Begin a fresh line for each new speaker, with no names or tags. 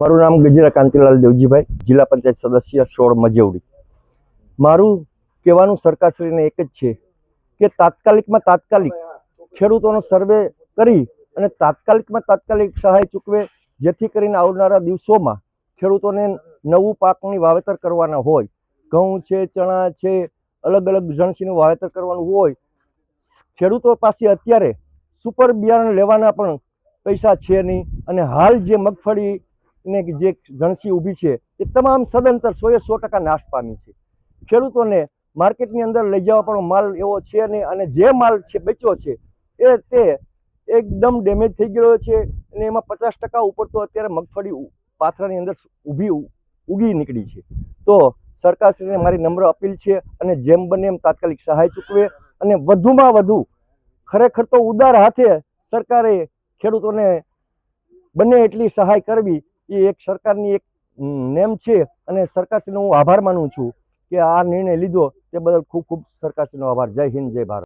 મારું નામ ગજેરા કાંતિલાલ દેવજીભાઈ, જિલ્લા પંચાયત સદસ્ય 16 મજેવડી। મારું કહેવાનું સરકારશ્રીને એક જ છે કે તાત્કાલિક ખેડૂતોનો સર્વે કરી અને તાત્કાલિક સહાય ચૂકવે, જેથી કરીને આવનારા દિવસોમાં ખેડૂતોને નવું પાકની વાવેતર કરવાના હોય, ઘઉં છે, ચણા છે, અલગ અલગ જણસીનું વાવેતર કરવાનું હોય। ખેડૂતો પાસે અત્યારે સુપર બિયારણ લેવાના પણ પૈસા છે નહીં અને હાલ જે મગફળી ને જે જણસી ઊભી છે એ તમામ સદંતર 100% નાશ પામી છે। ખેડૂતોને માર્કેટની અંદર લઈ જવા પણ માલ એવો છે નહીં અને જે માલ છે બચ્યો છે તે એકદમ ડેમેજ થઈ ગયો છે અને એમાં 50% ઉપર તો અત્યારે મગફળી પાથરાની અંદર ઉગી નીકળી છે। તો સરકારશ્રીને મારી નમ્ર અપીલ છે અને જેમ બને એમ તાત્કાલિક સહાય ચૂકવે અને વધુમાં વધુ ખરેખર તો ઉદાર હાથે સરકારે ખેડૂતોને બને એટલી સહાય કરવી એ એક સરકારની એક નેમ છે અને સરકારશ્રીનો હું આભાર માનું છું કે આ નિર્ણય લીધો તે બદલ ખૂબ ખૂબ સરકારશ્રીનો આભાર। જય હિન્દ, જય ભારત।